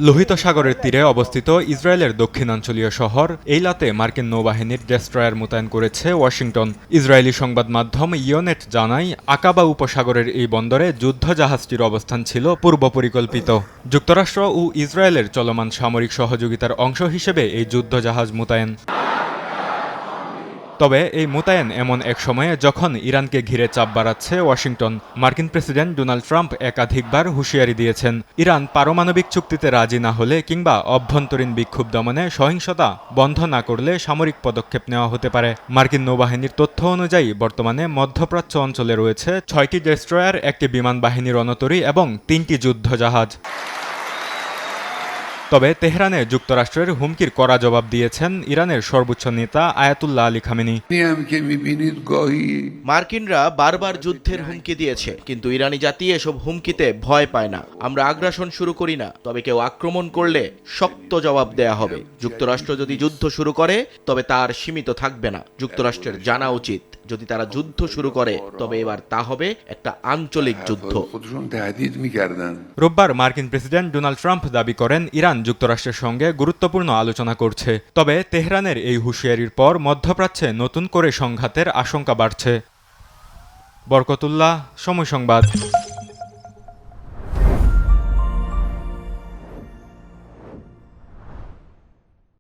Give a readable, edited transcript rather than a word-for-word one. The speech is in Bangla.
লোহিত সাগরের তীরে অবস্থিত ইসরায়েলের দক্ষিণাঞ্চলীয় শহর এইলাতে মার্কিন নৌবাহিনীর ডেস্ট্রয়ার মোতায়েন করেছে ওয়াশিংটন। ইসরায়েলি সংবাদ মাধ্যম ইয়নেট জানায়, আকাবা উপসাগরের এই বন্দরে যুদ্ধজাহাজটির অবস্থান ছিল পূর্ব পরিকল্পিত। যুক্তরাষ্ট্র ও ইসরায়েলের চলমান সামরিক সহযোগিতার অংশ হিসেবে এই যুদ্ধজাহাজ মোতায়েন। তবে এই মোতায়েন এমন এক সময়ে যখন ইরানকে ঘিরে চাপ বাড়াচ্ছে ওয়াশিংটন। মার্কিন প্রেসিডেন্ট ডোনাল্ড ট্রাম্প একাধিকবার হুঁশিয়ারি দিয়েছেন, ইরান পারমাণবিক চুক্তিতে রাজি না হলে কিংবা অভ্যন্তরীণ বিক্ষোভ দমনে সহিংসতা বন্ধ না করলে সামরিক পদক্ষেপ নেওয়া হতে পারে। মার্কিন নৌবাহিনীর তথ্য অনুযায়ী বর্তমানে মধ্যপ্রাচ্য অঞ্চলে রয়েছে ৬টি ডেস্ট্রয়ার, একটি বিমান বাহিনী রণতরী এবং ৩টি যুদ্ধজাহাজ। তবে তেহরানে যুক্তরাষ্ট্রের হুমকির কড়া জবাব দিয়েছেন ইরানের সর্বোচ্চ নেতা আয়াতুল্লাহ আলী খামেনি। মার্কিনরা বারবার যুদ্ধের হুমকি দিয়েছে, কিন্তু ইরানি জাতি এসব হুমকিতে ভয় পায় না। আমরা আগ্রাসন শুরু করি না, তবে কেউ আক্রমণ করলে শক্ত জবাব দেয়া হবে। যুক্তরাষ্ট্র যদি যুদ্ধ শুরু করে তবে তার সীমিত থাকবে না। যুক্তরাষ্ট্রের জানা উচিত, যদি তারা যুদ্ধ শুরু করে তবে এবার তা হবে একটা আঞ্চলিক যুদ্ধ। রোববার মার্কিন প্রেসিডেন্ট ডোনাল্ড ট্রাম্প দাবি করেন, ইরান যুক্তরাষ্ট্রের সঙ্গে গুরুত্বপূর্ণ আলোচনা করছে। তবে তেহরানের এই হুঁশিয়ারির পর মধ্যপ্রাচ্যে নতুন করে সংঘাতের আশঙ্কা বাড়ছে। বরকতুল্লাহ, সময় সংবাদ।